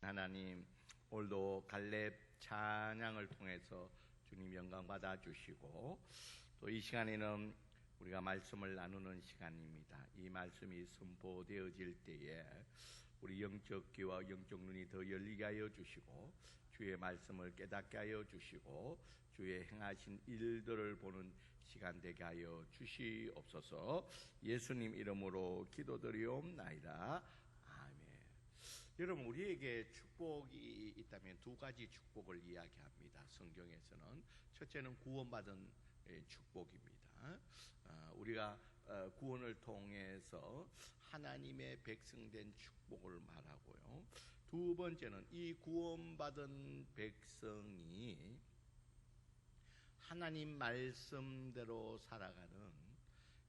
하나님, 오늘도 갈렙 찬양을 통해서 주님 영광 받아 주시고, 또 이 시간에는 우리가 말씀을 나누는 시간입니다. 이 말씀이 선포되어질 때에 우리 영적 귀와 영적 눈이 더 열리게 하여 주시고, 주의 말씀을 깨닫게 하여 주시고, 주의 행하신 일들을 보는 시간 되게 하여 주시옵소서. 예수님 이름으로 기도드리옵나이다. 아멘. 여러분, 우리에게 축복이 있다면 두 가지 축복을 이야기합니다. 성경에서는 첫째는 구원받은 축복입니다. 우리가 구원을 통해서 하나님의 백성된 축복을 말하고요. 두 번째는 이 구원받은 백성이 하나님 말씀대로 살아가는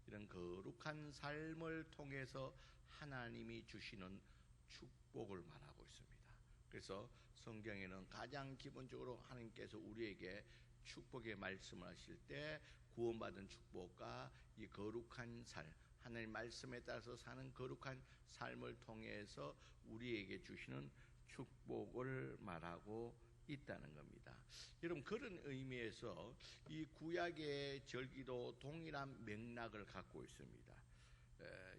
이런 거룩한 삶을 통해서 하나님이 주시는 축복을 말하고 있습니다. 그래서 성경에는 가장 기본적으로 하나님께서 우리에게 축복의 말씀을 하실 때 구원받은 축복과 이 거룩한 삶, 하나님 말씀에 따라서 사는 거룩한 삶을 통해서 우리에게 주시는 축복을 말하고 있다는 겁니다. 여러분, 그런 의미에서 이 구약의 절기도 동일한 맥락을 갖고 있습니다.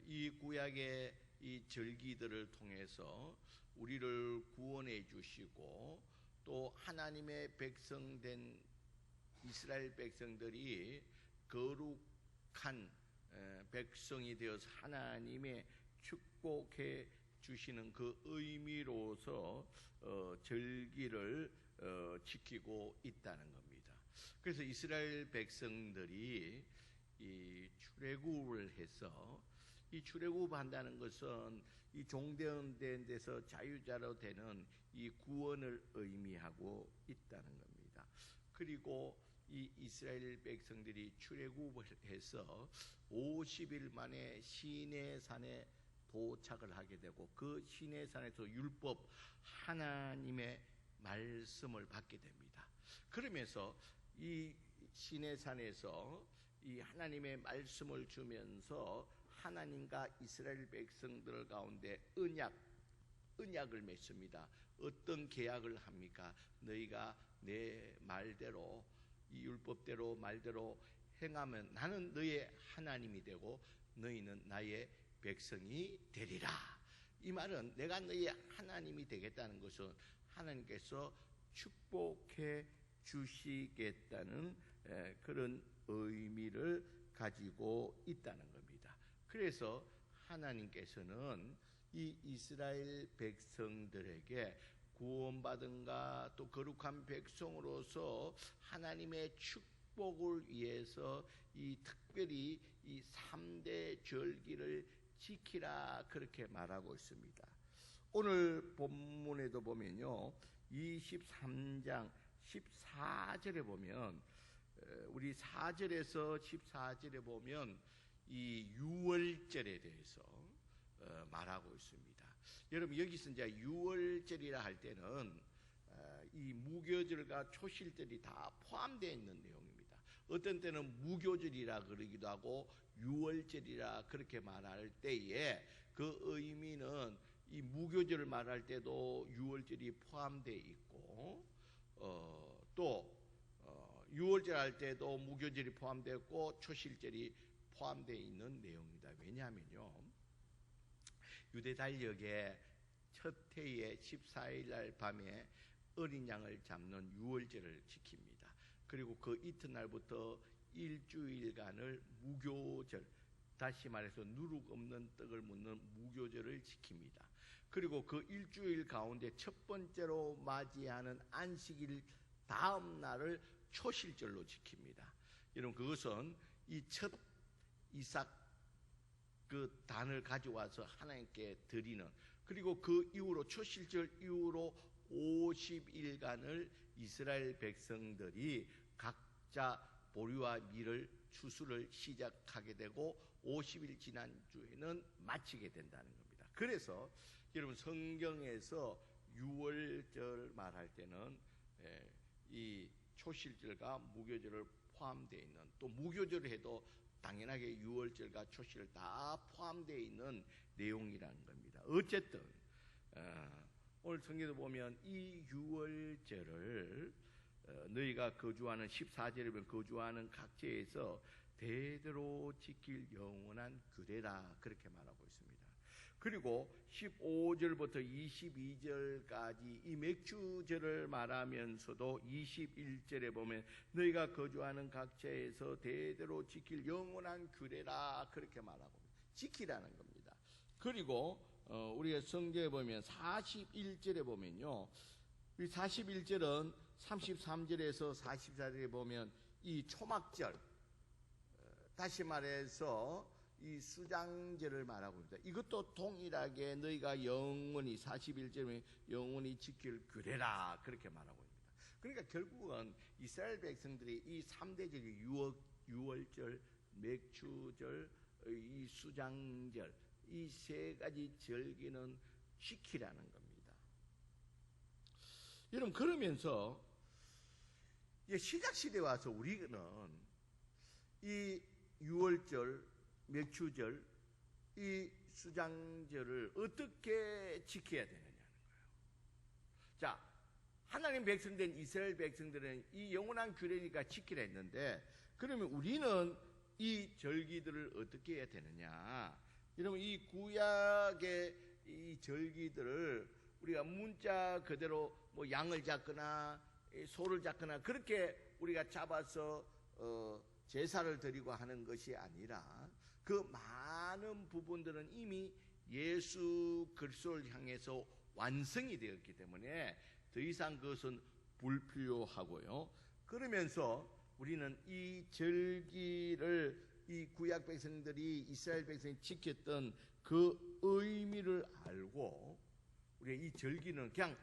이 구약의 이 절기들을 통해서 우리를 구원해 주시고, 또 하나님의 백성된 이스라엘 백성들이 거룩한 백성이 되어서 하나님의 축복해 주시는 그 의미로서 절기를 지키고 있다는 겁니다. 그래서 이스라엘 백성들이 이 출애굽을 해서, 이 출애굽한다는 것은 이 종되는 데서 자유자로 되는 이 구원을 의미하고 있다는 겁니다. 그리고 이 이스라엘 백성들이 출애굽을 해서 50일 만에 시내산에 도착을 하게 되고, 그 시내산에서 율법 하나님의 말씀을 받게 됩니다. 그러면서 이 시내산에서 이 하나님의 말씀을 주면서 하나님과 이스라엘 백성들 가운데 언약을 맺습니다. 어떤 계약을 합니까? 너희가 내 말대로, 이 율법대로 말대로 행하면 나는 너의 하나님이 되고 너희는 나의 백성이 되리라. 이 말은 내가 너희 하나님이 되겠다는 것은 하나님께서 축복해 주시겠다는 그런 의미를 가지고 있다는 겁니다. 그래서 하나님께서는 이 이스라엘 백성들에게 구원받은가 또 거룩한 백성으로서 하나님의 축복을 위해서 이 특별히 이 3대 절기를 지키라, 그렇게 말하고 있습니다. 오늘 본문에도 보면요, 23장 14절에 보면, 우리 4절에서 14절에 보면 이 유월절에 대해서 말하고 있습니다. 여러분, 여기서 이제 유월절이라 할 때는 이 무교절과 초실절이 다 포함되어 있는 내용입니다. 어떤 때는 무교절이라 그러기도 하고 유월절이라 그렇게 말할 때에 그 의미는 이 무교절을 말할 때도 유월절이 포함되어 있고, 또 유월절 할 때도 무교절이 포함되어 있고 초실절이 포함되어 있는 내용입니다. 왜냐하면요, 유대 달력의 첫 해의 14일 날 밤에 어린 양을 잡는 유월절을 지킵니다. 그리고 그 이튿날부터 일주일간을 무교절, 다시 말해서 누룩 없는 떡을 묻는 무교절을 지킵니다. 그리고 그 일주일 가운데 첫 번째로 맞이하는 안식일 다음 날을 초실절로 지킵니다. 여러분, 그것은 이 첫 이삭 그 단을 가져와서 하나님께 드리는, 그리고 그 이후로 초실절 이후로 50일간을 이스라엘 백성들이 각자 보리와 밀을 추수를 시작하게 되고 50일 지난 주에는 마치게 된다는 겁니다. 그래서 여러분, 성경에서 유월절 말할 때는 이 초실절과 무교절을 포함되어 있는, 또 무교절을 해도 당연하게 유월절과 초실 다 포함되어 있는 내용이라는 겁니다. 어쨌든 오늘 성경에 보면 이 유월절을 너희가 거주하는 14절에 보면 거주하는 각지에서 대대로 지킬 영원한 규례라 그렇게 말하고 있습니다. 그리고 15절부터 22절까지 이 맥주절을 말하면서도 21절에 보면 너희가 거주하는 각지에서 대대로 지킬 영원한 규례라 그렇게 말하고 지키라는 겁니다. 그리고 우리가 성경에 보면 41절에 보면요, 이 41절은 33절에서 44절에 보면 이 초막절, 다시 말해서 이 수장절을 말하고 있습니다. 이것도 동일하게 너희가 영원히 41절에 영원히 지킬 규례라 그렇게 말하고 있습니다. 그러니까 결국은 이스라엘 백성들이 이 3대절, 유월절, 맥주절, 이 수장절, 이 세 가지 절기는 지키라는 겁니다. 여러분, 그러면서 시작 시대에 와서 우리는 이 유월절, 맥주절, 이 수장절을 어떻게 지켜야 되느냐는 거예요. 자, 하나님 백성된 이스라엘 백성들은 이 영원한 규례니까 지키라 했는데, 그러면 우리는 이 절기들을 어떻게 해야 되느냐? 여러분, 이 구약의 이 절기들을 우리가 문자 그대로 뭐 양을 잡거나 소를 잡거나 그렇게 우리가 잡아서 제사를 드리고 하는 것이 아니라 그 많은 부분들은 이미 예수 그리스도를 향해서 완성이 되었기 때문에 더 이상 그것은 불필요하고요. 그러면서 우리는 이 절기를 이 구약 백성들이 이스라엘 백성이 지켰던 그 의미를 알고 우리가 이 절기는 그냥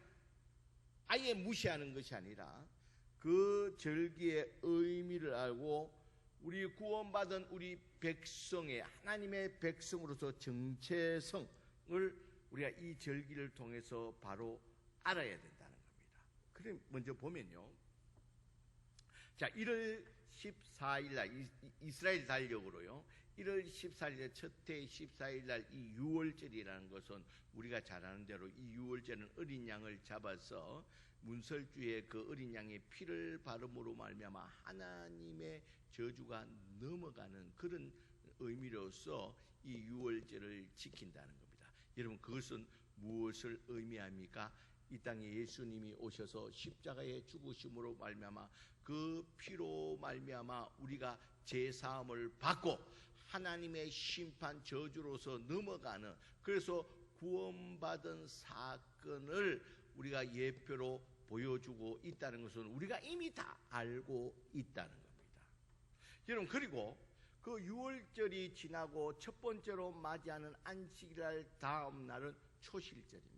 아예 무시하는 것이 아니라 그 절기의 의미를 알고 우리 구원받은 우리 백성의 하나님의 백성으로서 정체성을 우리가 이 절기를 통해서 바로 알아야 된다는 겁니다. 그럼 먼저 보면요, 자, 1월 14일 날 이스라엘 달력으로요, 1월 14일 첫해 14일 날 이 유월절이라는 것은 우리가 잘 아는 대로 이 유월절은 어린 양을 잡아서 문설주에 그 어린 양의 피를 바름으로 말미암아 하나님의 저주가 넘어가는 그런 의미로서 이 유월절을 지킨다는 겁니다. 여러분, 그것은 무엇을 의미합니까? 이 땅에 예수님이 오셔서 십자가에 죽으심으로 말미암아 그 피로 말미암아 우리가 죄사함을 받고 하나님의 심판 저주로서 넘어가는, 그래서 구원받은 사건을 우리가 예표로 보여주고 있다는 것은 우리가 이미 다 알고 있다는 겁니다. 여러분, 그리고 그 유월절이 지나고 첫 번째로 맞이하는 안식일 다음 날은 초실절입니다.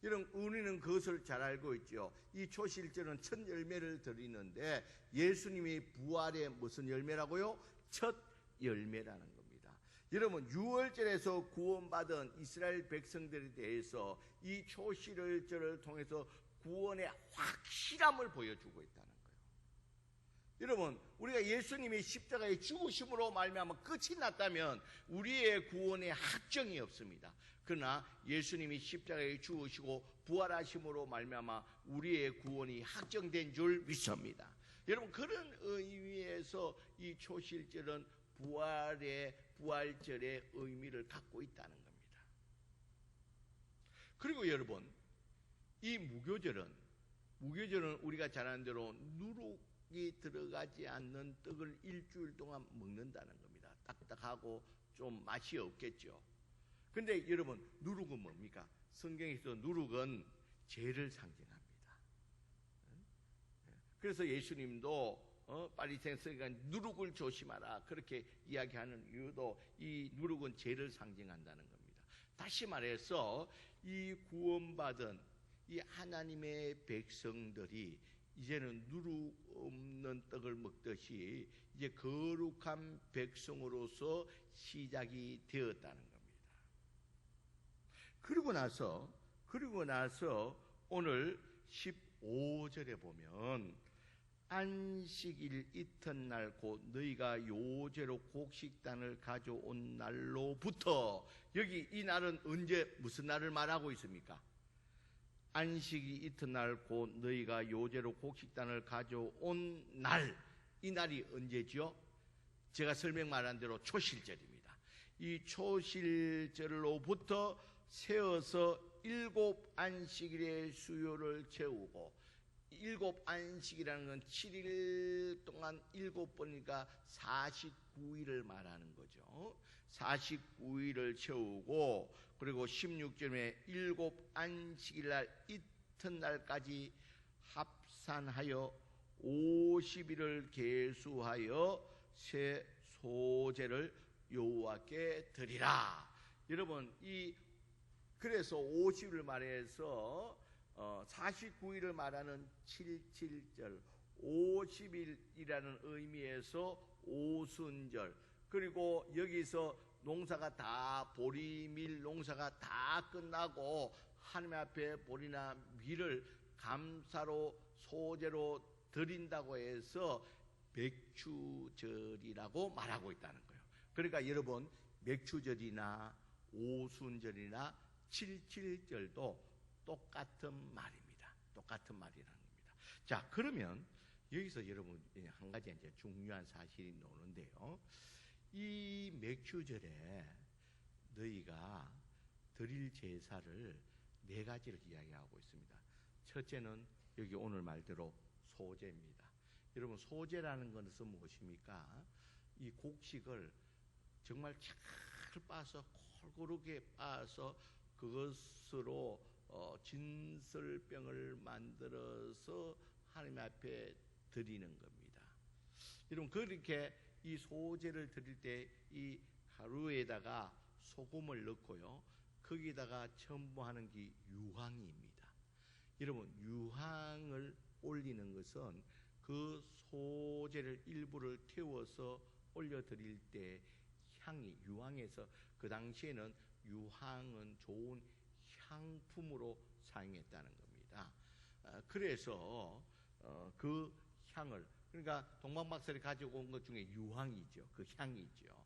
여러분, 우리는 그것을 잘 알고 있죠. 이 초실절은 첫 열매를 드리는데 예수님이 부활의 무슨 열매라고요? 첫 열매라는 겁니다. 여러분, 유월절에서 구원받은 이스라엘 백성들에 대해서 이 초실절을 통해서 구원의 확실함을 보여주고 있다는 거예요. 여러분, 우리가 예수님이 십자가에 죽으심으로 말미암아 끝이 났다면 우리의 구원에 확정이 없습니다. 그러나 예수님이 십자가에 죽으시고 부활하심으로 말미암아 우리의 구원이 확정된 줄 믿습니다. 여러분, 그런 의미에서 이 초실절은 부활절의 의미를 갖고 있다는 겁니다. 그리고 여러분, 이 무교절은 우리가 잘 아는 대로 누룩이 들어가지 않는 떡을 일주일 동안 먹는다는 겁니다. 딱딱하고 좀 맛이 없겠죠. 근데 여러분, 누룩은 뭡니까? 성경에서 누룩은 죄를 상징합니다. 그래서 예수님도 바리새인가 누룩을 조심하라 그렇게 이야기하는 이유도 이 누룩은 죄를 상징한다는 겁니다. 다시 말해서 이 구원받은 이 하나님의 백성들이 이제는 누룩 없는 떡을 먹듯이 이제 거룩한 백성으로서 시작이 되었다는 겁니다. 그리고 나서 오늘 15절에 보면 안식일 이튿날 곧 너희가 요제로 곡식단을 가져온 날로부터, 여기 이 날은 언제 무슨 날을 말하고 있습니까? 안식이 이튿날 곧 너희가 요제로 곡식단을 가져온 날, 이 날이 언제죠? 제가 설명 말한 대로 초실절입니다. 이 초실절로부터 세어서 7 안식일의 수요를 채우고, 7 안식이라는 건 7일 동안 7번이니까 49일을 말하는 거죠. 49일을 채우고, 그리고 16절에 7 안식일 날 이튿날까지 합산하여 50일을 계수하여 새 소제를 여호와께 드리라. 여러분, 그래서 50일 말해서 49일을 말하는 77절, 50일이라는 의미에서 오순절, 그리고 여기서 농사가 다, 보리, 밀 농사가 다 끝나고 하나님 앞에 보리나 밀을 감사로 소제로 드린다고 해서 맥추절이라고 말하고 있다는 거예요. 그러니까 여러분, 맥추절이나 오순절이나 77절도 똑같은 말입니다. 똑같은 말이라는 겁니다. 자, 그러면 여기서 여러분 한 가지 이제 중요한 사실이 나오는데요. 이 맥추절에 너희가 드릴 제사를 4가지를 이야기하고 있습니다. 첫째는 여기 오늘 말대로 소제입니다. 여러분, 소제라는 것은 무엇입니까? 이 곡식을 정말 잘 빻아서, 골고루게 빻아서 그것으로 진설병을 만들어서 하나님 앞에 드리는 겁니다. 여러분, 그렇게 이 소제를 드릴 때 이 가루에다가 소금을 넣고요, 거기다가 첨부하는 게 유황입니다. 여러분, 유황을 올리는 것은 그 소제를 일부를 태워서 올려드릴 때 향이, 유황에서, 그 당시에는 유황은 좋은 향품으로 사용했다는 겁니다. 그래서 그 향을, 그러니까 동방박사를 가지고 온 것 중에 유황이죠. 그 향이죠.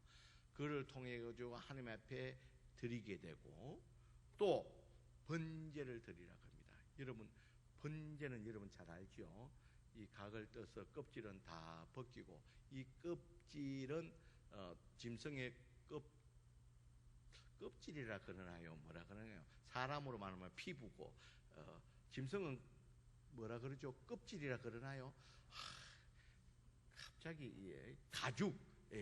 그를 통해 가지고 하나님 앞에 드리게 되고, 또 번제를 드리라고 합니다. 여러분, 번제는 여러분 잘 알죠. 이 각을 떠서 껍질은 다 벗기고, 이 껍질은 짐승의 껍질이라 그러나요? 뭐라 그러나요? 사람으로 말하면 피부고, 짐승은 뭐라 그러죠? 껍질이라 그러나요? 갑자기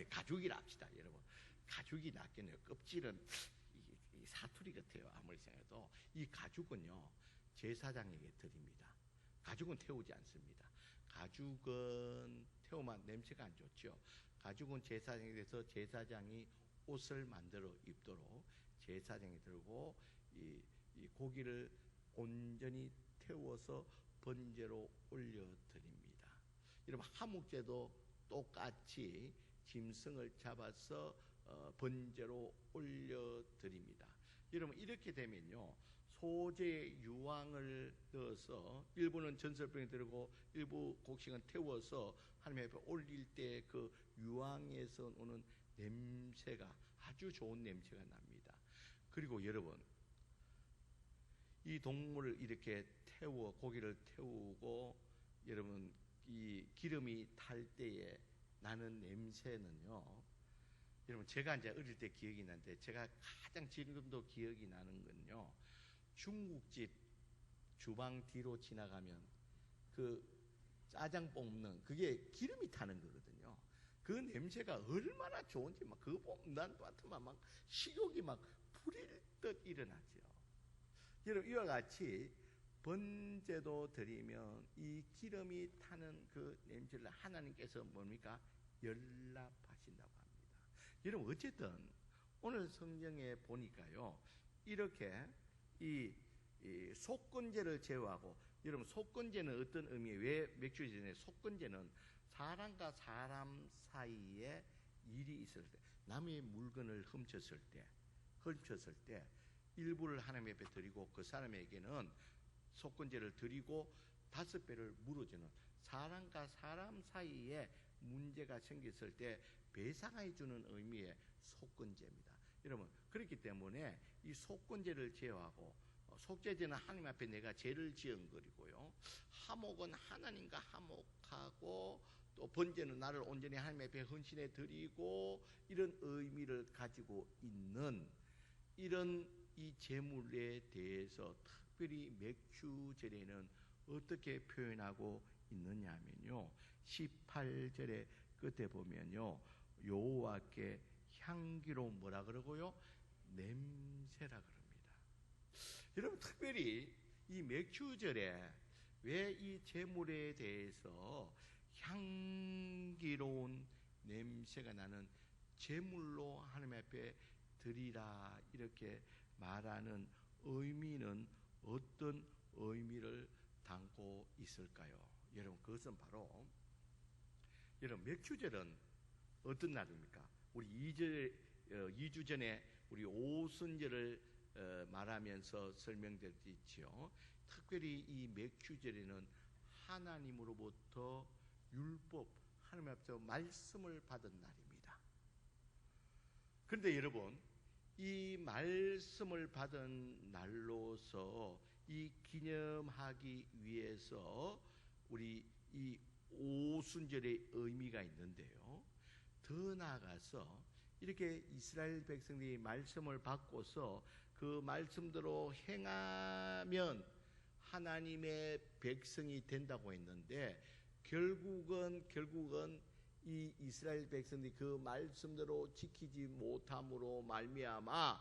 가죽이라 합시다, 여러분. 가죽이 낫겠네요. 껍질은 이 사투리 같아요. 아무리 생각해도. 이 가죽은요, 제사장에게 드립니다. 가죽은 태우지 않습니다. 가죽은 태우면 냄새가 안 좋죠. 가죽은 제사장에 대해서 제사장이 옷을 만들어 입도록 제사장이 들고 이 고기를 온전히 태워서 번제로 올려드립니다. 여러분, 하묵제도 똑같이 짐승을 잡아서 번제로 올려드립니다. 여러분, 이렇게 되면요, 소제 유황을 넣어서 일부는 전설병에 들고 일부 곡식은 태워서 하나님 앞에 올릴 때 그 유황에서 오는 냄새가 아주 좋은 냄새가 납니다. 그리고 여러분, 이 동물을 이렇게 고기를 태우고 여러분, 이 기름이 탈 때에 나는 냄새는요, 여러분, 제가 이제 어릴 때 기억이 나는데, 제가 가장 지금도 기억이 나는 건요, 중국집 주방 뒤로 지나가면 그 짜장 볶는 그게 기름이 타는 거거든요. 그 냄새가 얼마나 좋은지 막 그거 보면 난 같으면 막 식욕이 막 부릴 듯 일어나죠. 여러분, 이와 같이 번제도 드리면 이 기름이 타는 그 냄새를 하나님께서 뭡니까? 연락하신다고 합니다. 여러분, 어쨌든 오늘 성경에 보니까요, 이렇게 이 속건제를 제외하고, 여러분, 속건제는 어떤 의미예요? 왜 맥주전에 속건제는 사람과 사람 사이에 일이 있을 때, 남의 물건을 훔쳤을 때 일부를 하나님 앞에 드리고 그 사람에게는 속건제를 드리고 5배를 물어주는, 사람과 사람 사이에 문제가 생겼을 때 배상해 주는 의미의 속건제입니다. 여러분, 그렇기 때문에 이 속건제를 제어하고 속죄제는 하나님 앞에 내가 죄를 지은 것이고요. 화목은 하나님과 화목하고, 또 번제는 나를 온전히 하나님 앞에 헌신해 드리고, 이런 의미를 가지고 있는 이런 이 제물에 대해서 특별히 맥주절에는 어떻게 표현하고 있느냐 하면요, 18절의 끝에 보면요, 여호와께 향기로운 뭐라 그러고요? 냄새라 그럽니다. 여러분, 특별히 이 맥주절에 왜 이 제물에 대해서 향기로운 냄새가 나는 제물로 하나님 앞에 드리라 이렇게 말하는 의미는 어떤 의미를 담고 있을까요? 여러분, 그것은 바로, 여러분, 맥주절은 어떤 날입니까? 우리 2주 전에 우리 오순절을 말하면서 설명드렸지요. 특별히 이 맥주절에는 하나님으로부터 율법, 하나님 앞에서 말씀을 받은 날입니다. 그런데 여러분, 이 말씀을 받은 날로서 이 기념하기 위해서 우리 이 오순절의 의미가 있는데요, 더 나아가서 이렇게 이스라엘 백성들이 말씀을 받고서 그 말씀대로 행하면 하나님의 백성이 된다고 했는데, 결국은 이 이스라엘 백성들이 그 말씀대로 지키지 못함으로 말미암아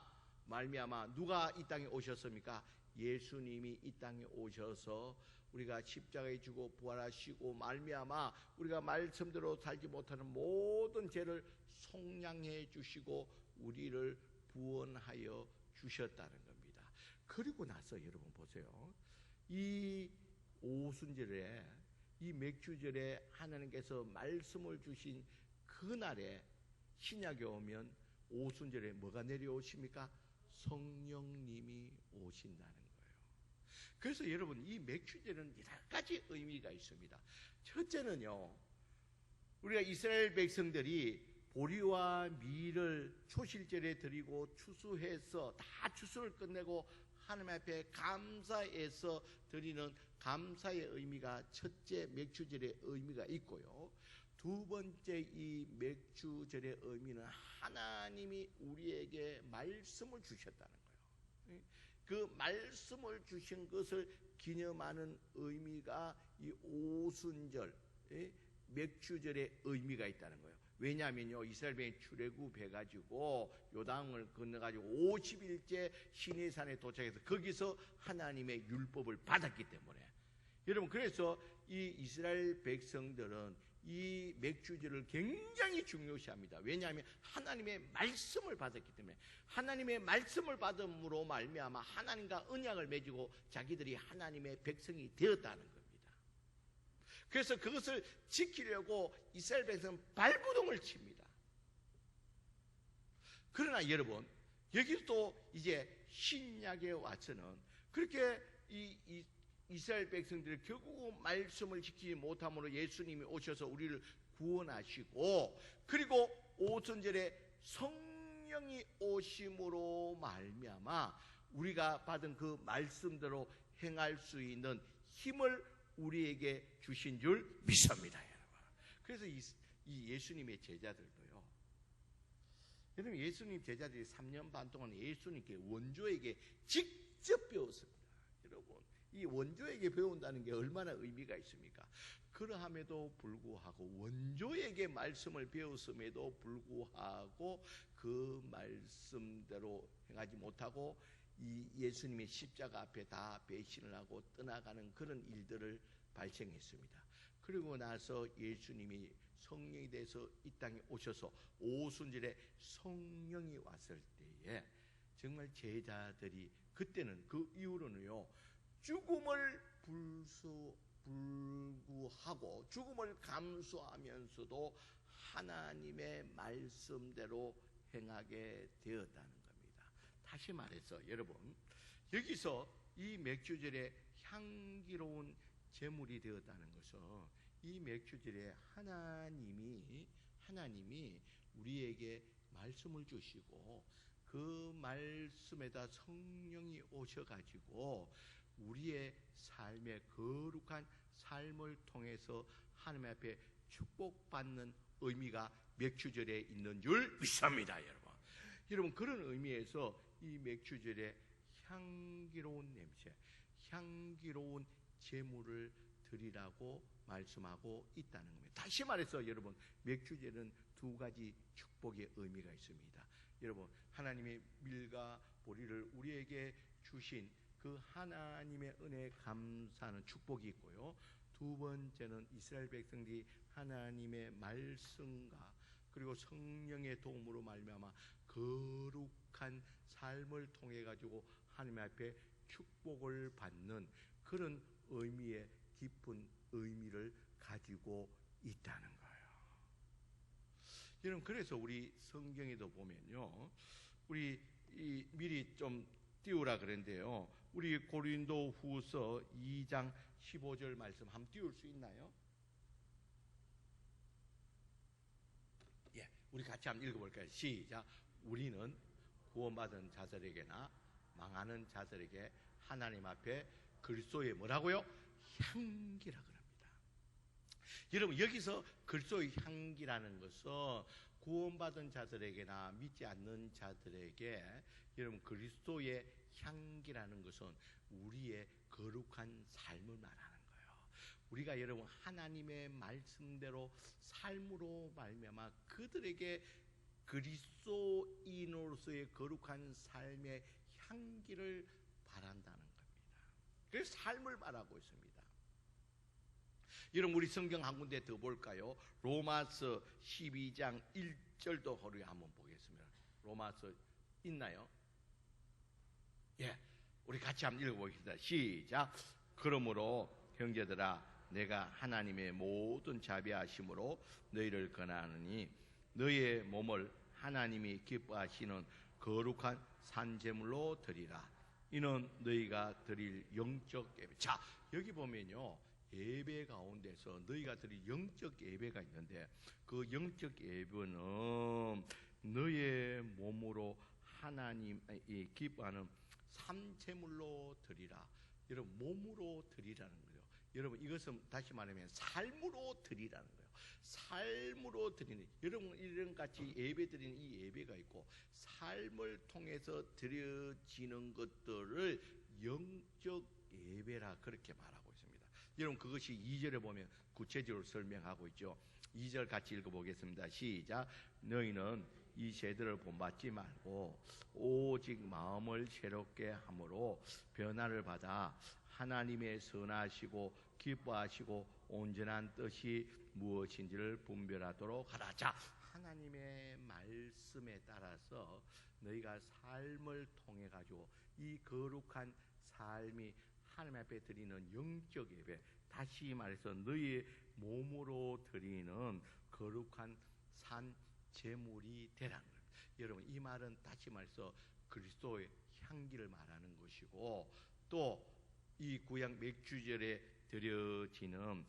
누가 이 땅에 오셨습니까? 예수님이 이 땅에 오셔서 우리가 십자가에 죽어 부활하시고 말미암아 우리가 말씀대로 살지 못하는 모든 죄를 속량해 주시고 우리를 구원하여 주셨다는 겁니다. 그리고 나서 여러분 보세요. 이 오순절에, 이 맥주절에 하나님께서 말씀을 주신 그날에 신약에 오면 오순절에 뭐가 내려오십니까? 성령님이 오신다는 거예요. 그래서 여러분, 이 맥주절은 여러 가지 의미가 있습니다. 첫째는요, 우리가 이스라엘 백성들이 보리와 밀을 초실절에 드리고 추수해서 다 추수를 끝내고 하나님 앞에 감사해서 드리는 감사의 의미가 첫째 맥주절의 의미가 있고요. 두 번째 이 맥주절의 의미는 하나님이 우리에게 말씀을 주셨다는 거예요. 그 말씀을 주신 것을 기념하는 의미가 이 오순절, 맥주절의 의미가 있다는 거예요. 왜냐하면요, 이스라엘 백성이 출애굽해가지고 요단을 건너가지고 50일째 시내산에 도착해서 거기서 하나님의 율법을 받았기 때문에, 여러분, 그래서 이 이스라엘 백성들은 이 맥주절을 굉장히 중요시합니다. 왜냐하면 하나님의 말씀을 받았기 때문에, 하나님의 말씀을 받음으로 말미암아 하나님과 언약을 맺고 자기들이 하나님의 백성이 되었다는 겁니다. 그래서 그것을 지키려고 이스라엘 백성은 발부동을 칩니다. 그러나 여러분, 여기서 또 이제 신약에 와서는 그렇게 이스라엘 백성들이 결국 말씀을 지키지 못함으로 예수님이 오셔서 우리를 구원하시고, 그리고 오순절에 성령이 오심으로 말미암아 우리가 받은 그 말씀대로 행할 수 있는 힘을 우리에게 주신 줄 믿습니다, 여러분. 그래서 이 예수님의 제자들도요, 여러분, 예수님 제자들이 3년 반 동안 예수님께 원조에게 직접 배웠습니다. 여러분, 이 원조에게 배운다는 게 얼마나 의미가 있습니까? 그러함에도 불구하고, 원조에게 말씀을 배웠음에도 불구하고 그 말씀대로 행하지 못하고 이 예수님의 십자가 앞에 다 배신을 하고 떠나가는 그런 일들을 발생했습니다. 그리고 나서 예수님이 성령이 돼서 이 땅에 오셔서 오순절에 성령이 왔을 때에 정말 제자들이 그때는, 그 이후로는요, 죽음을 불구하고 죽음을 감수하면서도 하나님의 말씀대로 행하게 되었다는 겁니다. 다시 말해서 여러분, 여기서 이 맥주절에 향기로운 제물이 되었다는 것은 이 맥주절에 하나님이 우리에게 말씀을 주시고 그 말씀에다 성령이 오셔가지고 우리의 삶의 거룩한 삶을 통해서 하나님 앞에 축복받는 의미가 맥주절에 있는 줄 믿습니다, 여러분. 여러분, 그런 의미에서 이 맥주절에 향기로운 냄새, 향기로운 제물을 드리라고 말씀하고 있다는 겁니다. 다시 말해서 여러분, 맥주절은 두 가지 축복의 의미가 있습니다. 여러분, 하나님의 밀과 보리를 우리에게 주신 그 하나님의 은혜에 감사하는 축복이 있고요. 두 번째는 이스라엘 백성들이 하나님의 말씀과 그리고 성령의 도움으로 말미암아 거룩한 삶을 통해 가지고 하나님 앞에 축복을 받는 그런 의미의 깊은 의미를 가지고 있다는 거예요. 여러분, 그래서 우리 성경에도 보면요, 우리 미리 좀 띄우라 그랬는데요, 우리 고린도후서 2장 15절 말씀 한번 띄울 수 있나요? 예, 우리 같이 한번 읽어볼까요? 시작. 우리는 구원받은 자들에게나 망하는 자들에게 하나님 앞에 그리스도의 뭐라고요? 향기라 그럽니다. 여러분, 여기서 그리스도의 향기라는 것은 구원받은 자들에게나 믿지 않는 자들에게 여러분 그리스도의 향기라는 것은 우리의 거룩한 삶을 말하는 거예요. 우리가 여러분 하나님의 말씀대로 삶으로 말미암아 그들에게 그리스도인으로서의 거룩한 삶의 향기를 바란다는 겁니다. 그래서 삶을 말하고 있습니다. 여러분, 우리 성경 한 군데 더 볼까요? 로마서 12장 1절도 우리 한번 보겠습니다. 로마서 있나요? 예, 우리 같이 한번 읽어보겠습니다. 시작. 그러므로 형제들아, 내가 하나님의 모든 자비하심으로 너희를 권하노니 너희의 몸을 하나님이 기뻐하시는 거룩한 산제물로 드리라. 이는 너희가 드릴 영적 예배. 자, 여기 보면요, 예배 가운데서 너희가 드릴 영적 예배가 있는데 그 영적 예배는 너희의 몸으로 하나님이 기뻐하는 산제물로 드리라. 여러분, 몸으로 드리라는 거예요. 여러분, 이것은 다시 말하면 삶으로 드리라는 거예요. 삶으로 드리는, 여러분 이런 같이 예배 드리는 이 예배가 있고 삶을 통해서 드려지는 것들을 영적 예배라 그렇게 말하고 있습니다. 여러분, 그것이 2절에 보면 구체적으로 설명하고 있죠. 2절 같이 읽어보겠습니다. 시작. 너희는 이 세대를 본받지 말고 오직 마음을 새롭게 함으로 변화를 받아 하나님의 선하시고 기뻐하시고 온전한 뜻이 무엇인지를 분별하도록 하라. 자, 하나님의 말씀에 따라서 너희가 삶을 통해 가지고 이 거룩한 삶이 하나님 앞에 드리는 영적 예배, 다시 말해서 너희의 몸으로 드리는 거룩한 산 제물이 되라는 겁니다. 여러분, 이 말은 다시 말해서 그리스도의 향기를 말하는 것이고 또 이 구약 맥주절에 드려지는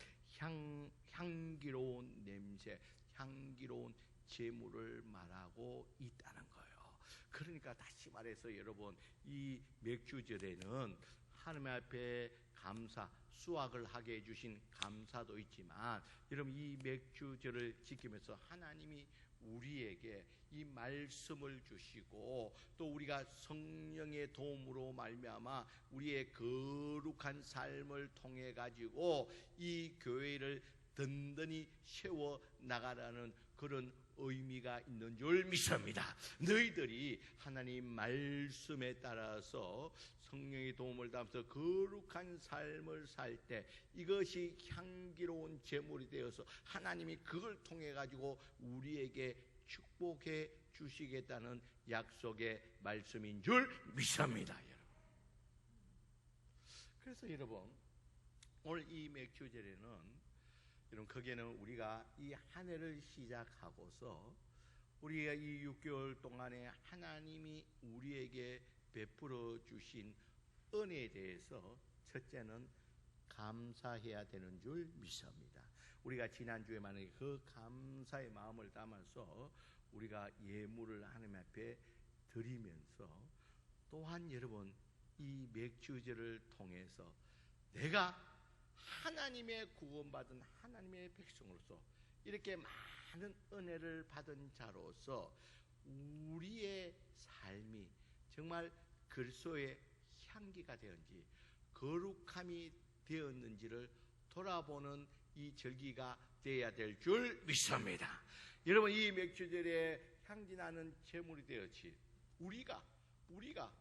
향기로운 냄새, 향기로운 제물을 말하고 있다는 거예요. 그러니까 다시 말해서 여러분, 이 맥주절에는 하나님 앞에 감사, 수확을 하게 해주신 감사도 있지만 여러분, 이 맥주절을 지키면서 하나님이 우리에게 이 말씀을 주시고 또 우리가 성령의 도움으로 말미암아 우리의 거룩한 삶을 통해 가지고 이 교회를 든든히 세워 나가라는 그런 의미가 있는 줄 믿습니다. 너희들이 하나님 말씀에 따라서 성령의 도움을 받아서 거룩한 삶을 살 때 이것이 향기로운 제물이 되어서 하나님이 그걸 통해 가지고 우리에게 축복해 주시겠다는 약속의 말씀인 줄 믿습니다, 여러분. 그래서 여러분, 오늘 이 맥주절에는 여러분, 거기에는 우리가 이 한 해를 시작하고서 우리가 이 6개월 동안에 하나님이 우리에게 베풀어 주신 은혜에 대해서 첫째는 감사해야 되는 줄 믿습니다. 우리가 지난주에 만약에 그 감사의 마음을 담아서 우리가 예물을 하나님 앞에 드리면서 또한 여러분 이 맥주제를 통해서 내가 하나님의 구원받은 하나님의 백성으로서 이렇게 많은 은혜를 받은 자로서 우리의 삶이 정말 그리스도의 향기가 되었는지 거룩함이 되었는지를 돌아보는 이 절기가 되어야 될 줄 믿습니다. 여러분 이 맥주절에 향기나는 제물이 되었지 우리가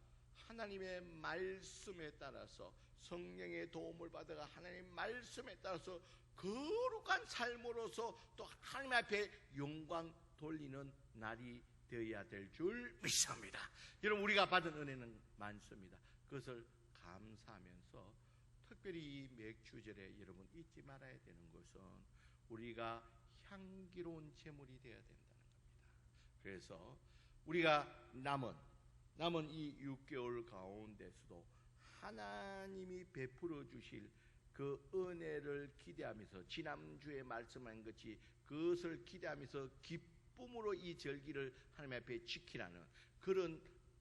하나님의 말씀에 따라서 성령의 도움을 받아가 하나님의 말씀에 따라서 거룩한 삶으로서 또 하나님 앞에 영광 돌리는 날이 되어야 될 줄 믿습니다. 여러분 우리가 받은 은혜는 많습니다. 그것을 감사하면서 특별히 이 맥주절에 여러분 잊지 말아야 되는 것은 우리가 향기로운 제물이 되어야 된다는 겁니다. 그래서 우리가 남은 이 6개월 가운데서도 하나님이 베풀어 주실 그 은혜를 기대하면서 지난주에 말씀한 것이 그것을 기대하면서 기쁨으로 이 절기를 하나님 앞에 지키라는 그런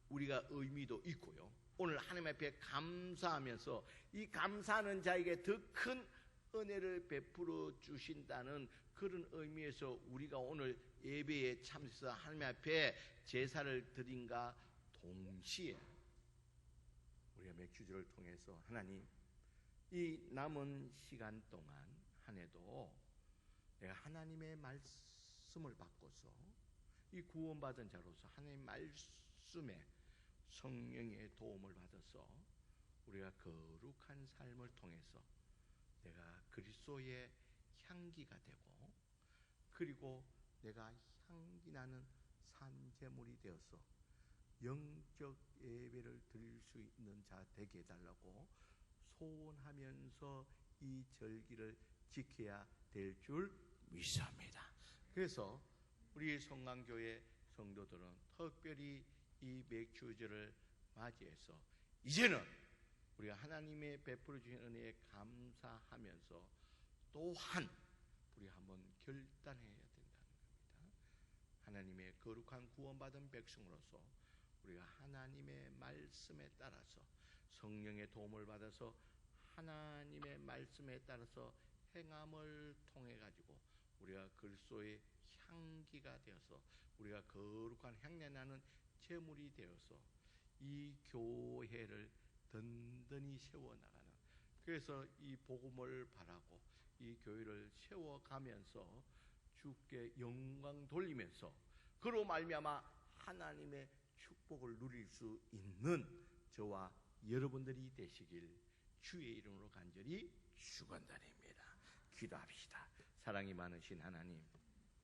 우리가 의미도 있고요. 오늘 하나님 앞에 감사하면서 이 감사하는 자에게 더 큰 은혜를 베풀어 주신다는 그런 의미에서 우리가 오늘 예배에 참석해서 하나님 앞에 제사를 드린과 동시에 우리가 맥주절을 통해서 하나님 이 남은 시간 동안 한 해도 내가 하나님의 말씀을 받고서 이 구원받은 자로서 하나님의 말씀에 성령의 도움을 받아서 우리가 거룩한 삶을 통해서 내가 그리스도의 향기가 되고 그리고 내가 향기나는 산제물이 되어서 영적 예배를 드릴 수 있는 자 되게 해달라고 소원하면서 이 절기를 지켜야 될 줄 믿습니다. 그래서 우리 성강교회 성도들은 특별히 이 맥주절을 맞이해서 이제는 우리가 하나님의 베풀어 주신 은혜에 감사하면서 또한 우리가 한번 결단해야 된다는 겁니다. 하나님의 거룩한 구원받은 백성으로서 우리가 하나님의 말씀에 따라서 성령의 도움을 받아서 하나님의 말씀에 따라서 행함을 통해 가지고 우리가 그리스도의 향기가 되어서 우리가 거룩한 향내나는 제물이 되어서 이 교회를 든든히 세워나가는 그래서 이 복음을 바라고 이 교회를 세워가면서 주께 영광 돌리면서 그로 말미암아 하나님의 축복을 누릴 수 있는 저와 여러분들이 되시길 주의 이름으로 간절히 축원드립니다. 기도합시다. 사랑이 많으신 하나님